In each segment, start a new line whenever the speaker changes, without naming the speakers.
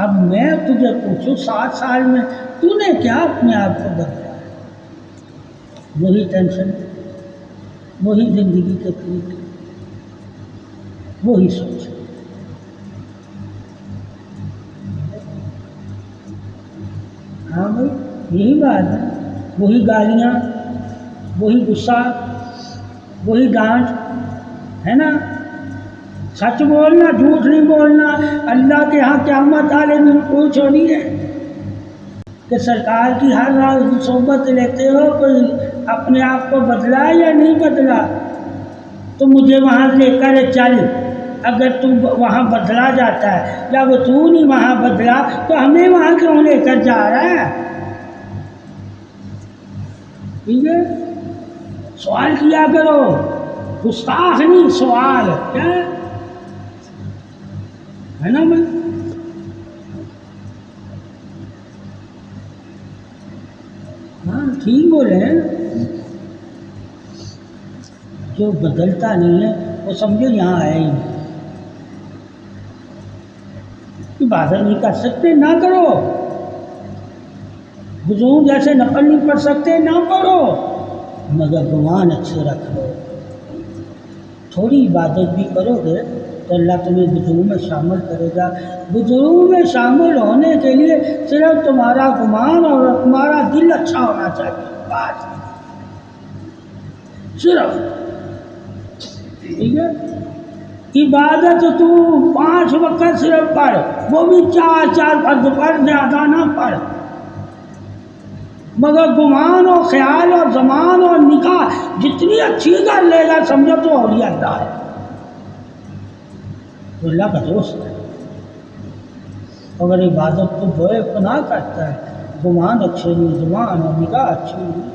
اب میں تجھے پوچھوں 7 سال میں تو نے کیا اپنے آپ کو بدلا ہے؟ وہی ٹینشن، وہی زندگی کے طریقے، وہی سوچ۔ ہاں بھائی یہی بات ہے، وہی گالیاں، وہی غصہ، وہی ڈانٹ، ہے نا؟ سچ بولنا، جھوٹ نہیں بولنا۔ اللہ کے ہاں قیامت والے دن پوچھ ہونی ہے کہ سرکار کی ہر رات صحبت لیتے ہو، کوئی اپنے آپ کو بدلا یا نہیں بدلا؟ تو مجھے وہاں لے کر چل۔ اگر تو وہاں بدلا جاتا ہے یا وہ تو نہیں وہاں بدلا تو ہمیں وہاں کیوں لے کر جا رہا ہے؟ ٹھیک ہے، سوال کیا کرو، گستاخ نہیں، سوال کیا ہے نا؟ میں ہاں ٹھیک بولے ہیں، جو بدلتا نہیں ہے وہ سمجھو یہاں آیا ہی نہیں۔ عبادت نہیں کر سکتے نہ کرو، وضو جیسے نفل نہیں پڑھ سکتے نہ پڑھو، مگر گمان اچھے رکھ لو۔ تھوڑی عبادت بھی کرو گے تو اللہ تمہیں وضو میں شامل کرے گا۔ وضو میں شامل ہونے کے لیے صرف تمہارا گمان اور تمہارا دل اچھا ہونا چاہیے، بات صرف، ٹھیک ہے؟ عبادت تو 5 وقت صرف پڑھ، وہ بھی 4 فرض پڑھ، زیادہ نہ پڑھ، مگر گمان اور خیال اور زمان اور نکاح جتنی اچھی کر لے گا سمجھو تو اولیاء اللہ ہے، تو اللہ کا دوست ہے۔ اگر عبادت تو بوئے پناہ کرتا ہے، گمان اچھے نہیں، زمان اور نکاح اچھی نہیں،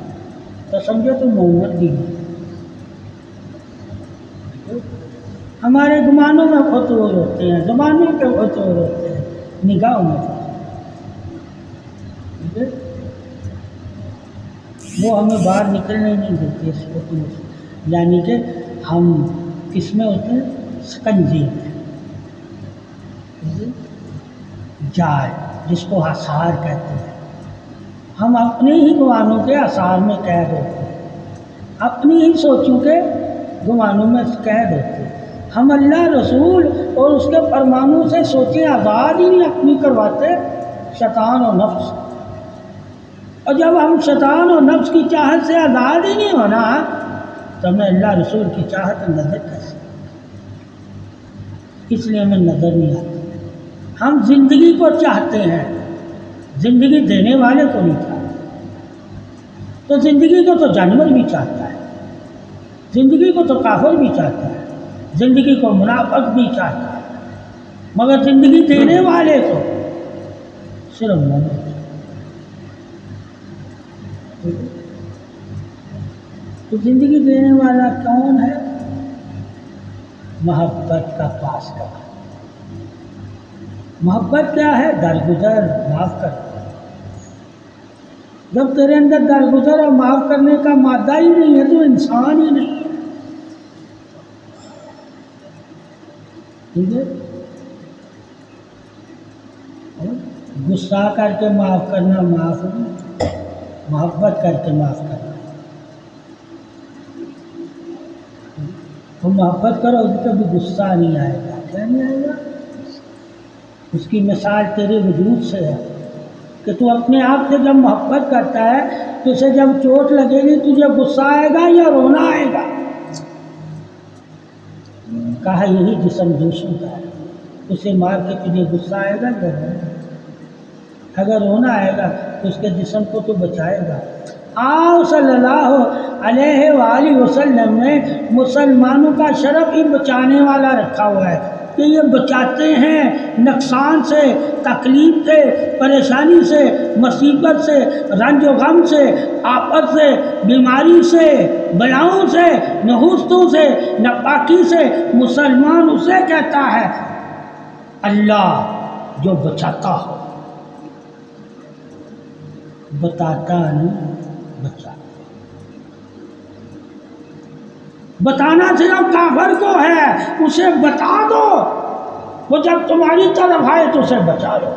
تو سمجھو تو محمد بھی نہیں۔ ہمارے گمانوں میں فطور ہوتے ہیں، زبانوں کے فطور ہوتے ہیں، نگاہوں میں ٹھیک ہے؟ وہ ہمیں باہر نکلنے نہیں دیتے اس فطور سے، یعنی کہ ہم کس میں ہوتے ہیں؟ سکنجی میں، جال جس کو آثار کہتے ہیں۔ ہم اپنے ہی گمانوں کے آثار میں قید ہوتے ہیں، اپنی ہی سوچوں کے گمانوں میں قید ہوتے ہیں۔ ہم اللہ، رسول اور اس کے فرمانوں سے سوچیں آزاد ہی نہیں اپنی کرواتے، شیطان اور نفس۔ اور جب ہم شیطان اور نفس کی چاہت سے آزاد ہی نہیں ہونا تو ہمیں اللہ رسول کی چاہت نظر کیسے؟ اس لیے ہمیں نظر نہیں آتی۔ ہم زندگی کو چاہتے ہیں، زندگی دینے والے کو نہیں چاہتے۔ تو زندگی کو تو جانور بھی چاہتا ہے، زندگی کو تو کافر بھی چاہتا ہے، زندگی کو منافق بھی چاہتا ہے، مگر زندگی دینے والے کو صرف مومن۔ تو زندگی دینے والا کون ہے؟ محبت کا واسطہ۔ محبت کیا ہے؟ درگزر، معاف کرنا۔ جب تیرے اندر درگزر اور معاف کرنے کا مادہ ہی نہیں ہے تو انسان ہی نہیں ہے، ٹھیک ہے؟ غصہ کر کے معاف کرنا معاف نہیں، محبت کر کے معاف کرنا۔ تم محبت کرو تو کبھی غصہ نہیں آئے گا، کیا نہیں آئے گا؟ اس کی مثال تیرے وجود سے ہے کہ تو اپنے آپ سے جب محبت کرتا ہے تو اسے جب چوٹ لگے گی تجھے غصہ آئے گا یا رونا آئے گا؟ کہا یہی جسم دوسروں کا ہے، اسے مار کے تجھے غصہ آئے گا یا رونا؟ اگر رونا آئے گا تو اس کے جسم کو تو بچائے گا۔ آپ صلی اللہ علیہ وآلہ وسلم نے مسلمانوں کا شرف ہی بچانے والا رکھا ہوا ہے کہ یہ بچاتے ہیں نقصان سے، تکلیف سے، پریشانی سے، مصیبت سے، رنج و غم سے، آفت سے، بیماری سے، بلاؤں سے، نحوستوں سے، ناپاکی سے۔ مسلمان اسے کہتا ہے اللہ جو بچاتا ہو، بتاتا نہیں، بچاتا۔ بتانا صرف کافر کو ہے، اسے بتا دو، وہ جب تمہاری طرف آئے تو اسے بچا لو۔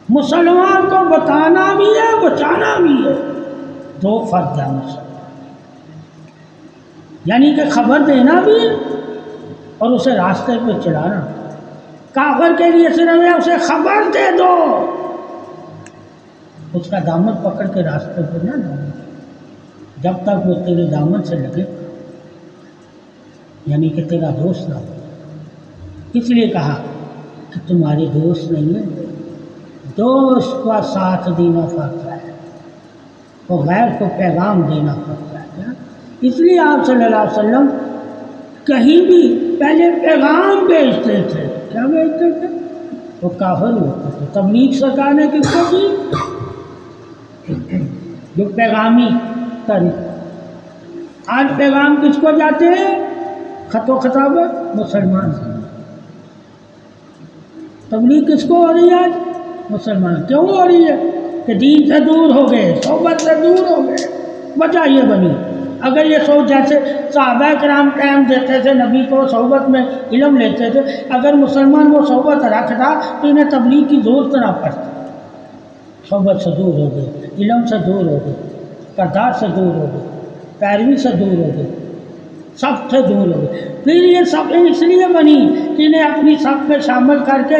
مسلمان کو بتانا بھی ہے بچانا بھی ہے، دو فرض ہے مسلمان، یعنی کہ خبر دینا بھی اور اسے راستے پہ چلانا۔ کافر کے لیے صرف ہے اسے خبر دے دو، اس کا دامن پکڑ کے راستے پہ نہ ڈالو جب تک وہ تیرے دامن سے لگے، یعنی کہ تیرا دوست نہ ہو۔ اس لیے کہا کہ تمہارے دوست نہیں ہے، دوست کا ساتھ دینا پڑتا ہے اور غیر کو پیغام دینا پڑتا ہے۔ اس لیے آپ صلی اللہ علیہ وسلم کہیں بھی پہلے پیغام بھیجتے تھے۔ کیا بھیجتے تھے؟ وہ کافر ہوتے تھے۔ تبلیغ سرکار نے کس کو کی؟ جو پیغامی طریقہ۔ آج پیغام کس کو جاتے ہیں؟ خط و خطابت مسلمان سے۔ تبلیغ کس کو ہو رہی ہے آج؟ مسلمان۔ کیوں ہو رہی ہے؟ کہ دین سے دور ہو گئے، صحبت سے دور ہو گئے۔ وجہ یہ بنی، اگر یہ سوچ جیسے صحابہ کرام ٹائم دیتے تھے نبی کو، صحبت میں علم لیتے تھے، اگر مسلمان وہ صحبت رکھتا تو انہیں تبلیغ کی ضرورت نہ پڑتی۔ صحبت سے دور ہو گئے، علم سے دور ہو گئے، کردار سے دور ہو گئے، پیروی سے دور ہو گئے، سب سے دور ہو گئے۔ پھر یہ سب اس لیے بنی کہ انہیں اپنی سب میں شامل کر کے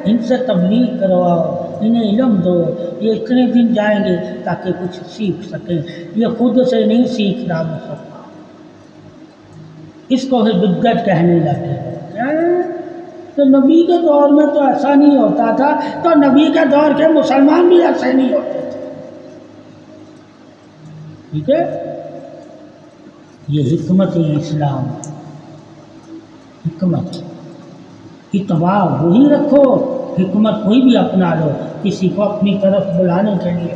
ان سے تبلیغ کرواؤ، انہیں علم دو، یہ اتنے دن جائیں گے تاکہ کچھ سیکھ سکیں۔ یہ خود سے نہیں سیکھ رہا مسلمان، اس کو ہی بدعت کہنے لگے۔ تو نبی کے دور میں تو ایسا نہیں ہوتا تھا، تو نبی کے دور کے مسلمان بھی ایسے نہیں ہوتے تھے۔ ٹھیک ہے، یہ حکمت اسلام، حکمت اتباع وہی رکھو، حکمت کوئی بھی اپنا لو کسی کو اپنی طرف بلانے کے لیے۔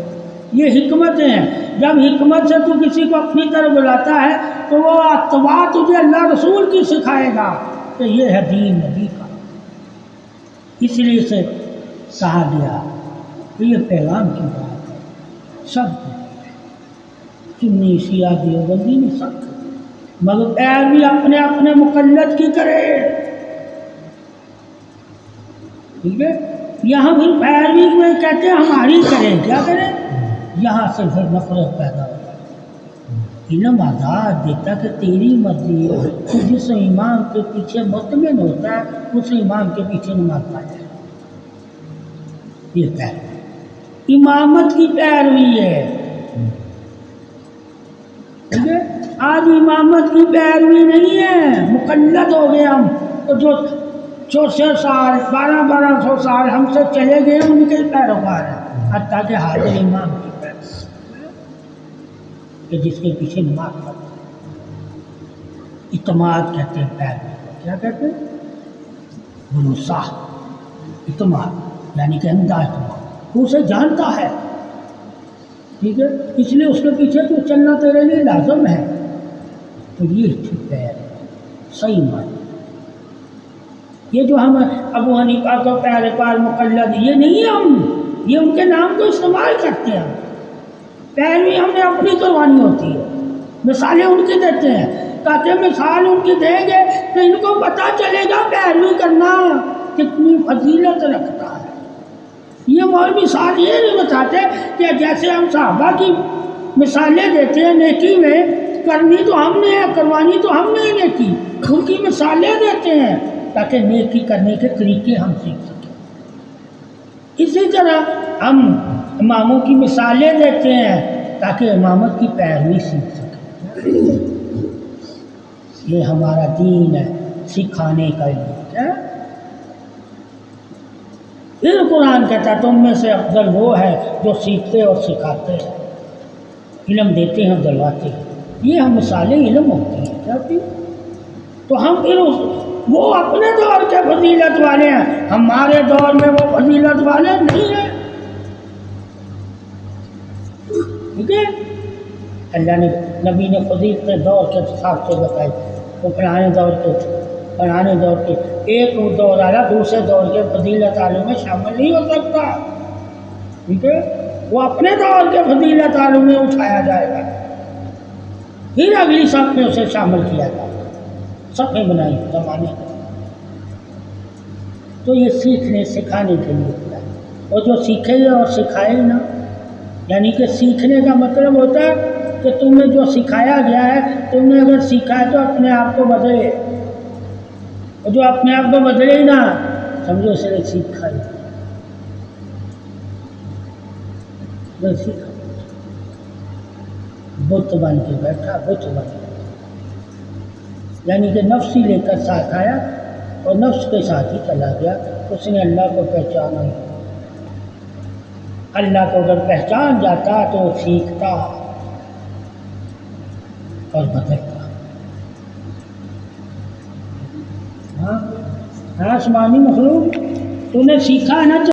یہ حکمتیں ہیں، جب حکمت سے تو کسی کو اپنی طرف بلاتا ہے تو وہ اتباع تجھے اللہ رسول کی سکھائے گا کہ یہ ہے دین نبی کا۔ اس لیے سے کہا گیا کہ یہ پیغام کی بات ہے، سب سنی شیعہ دیوبندی نے سب، مگر پیروی اپنے اپنے مقلد کی کرے۔ ٹھیک ہے، یہاں پھر پیروی میں کہتے ہیں ہماری کریں، کیا کریں؟ یہاں سے پھر نفرت پیدا ہوتا ہے۔ علم آزاد دیتا کہ تیری مرضی ہے، تو جس امام کے پیچھے مطمئن ہوتا ہے اس امام کے پیچھے نماز پڑھتا ہے۔ یہ پیروی امامت کی پیروی ہے۔ ٹھیک ہے، آج امامت کی پیروی نہیں ہے، مقلد ہو گئے ہم، جو 600 سال 1200 سال ہم سے چلے گئے ان کے پیروکار ہیں، حتیٰ کہ حاضر امام کی پیروی کہ جس کے پیچھے نماز پڑھتے ہیں۔ اعتماد کہتے ہیں پیروی کو، کیا کہتے ہیں؟ بھروسہ، اعتماد یعنی کہ اندھا اعتماد، وہ اسے جانتا ہے۔ ٹھیک ہے، اس لیے اس کے پیچھے تو چلنا تیرے لیے لازم ہے۔ تو یہ ٹھیک ہے، صحیح معنی۔ یہ جو ہم ابو حنیفہ کو پیروکار مقلد، یہ نہیں ہے، ہم یہ ان کے نام کو استعمال کرتے ہیں۔ پیروی ہم نے اپنی قربانی ہوتی ہے، مثالیں ان کی دیتے ہیں تاکہ مثال ان کی دیں گے تو ان کو پتہ چلے گا پیروی کرنا کتنی فضیلت رکھتا ہے۔ یہ مولوی صاحب یہ نہیں بتاتے کہ جیسے ہم صحابہ کی مثالیں دیتے ہیں نیکی میں، کرنی تو ہم نے ہے، قربانی تو ہم نے نیکی، ان کی مثالیں دیتے ہیں تاکہ نیکی کرنے کے طریقے ہم سیکھ سکیں۔ اسی طرح ہم اماموں کی مثالیں دیتے ہیں تاکہ امامت کی پیروی سیکھ سکیں۔ یہ ہمارا دین ہے، سکھانے کا علم ہے۔ پھر قرآن کہتا ہے تم میں سے افضل وہ ہے جو سیکھتے اور سکھاتے ہیں، علم دیتے ہیں دلواتے ہیں۔ یہ ہم مثالیں علم ہوتی ہیں کیا ہوتی؟ تو ہم پھر وہ اپنے دور کے فضیلت والے ہیں، ہمارے دور میں وہ فضیلت والے نہیں ہیں۔ ٹھیک ہے، اللہ نے نبی نے فضیلت دور کے حساب سے بتائی، وہ پرانے دور کے ایک دور والا دوسرے دور کے فضیلت والوں میں شامل نہیں ہو سکتا۔ ٹھیک ہے، وہ اپنے دور کے فضیلت والوں میں اٹھایا جائے گا، پھر اگلی صف میں اسے شامل کیا جائے گا، صفیں بنائی زمانے کو۔ تو یہ سیکھنے سکھانے کے لیے ہوتا ہے۔ اور جو سیکھے گا اور سکھائے ہی نہ. یعنی کہ سیکھنے کا مطلب ہوتا ہے کہ تمہیں جو سکھایا گیا ہے تم نے اگر سیکھا ہے تو اپنے آپ کو بدلے، اور جو اپنے آپ کو بدلے ہی نہ سمجھو صرف سیکھا ہی نہیں سیکھا. بت بن کے بیٹھا، بت بن کے، یعنی کہ نفس ہی لے کر ساتھ آیا اور نفس کے ساتھ ہی چلا گیا. اس نے اللہ کو پہچانا نہیں. اللہ کو اگر پہچان جاتا تو وہ سیکھتا اور بدلتا. ہاں آسمانی مخلوق تو نے سیکھا ہے نا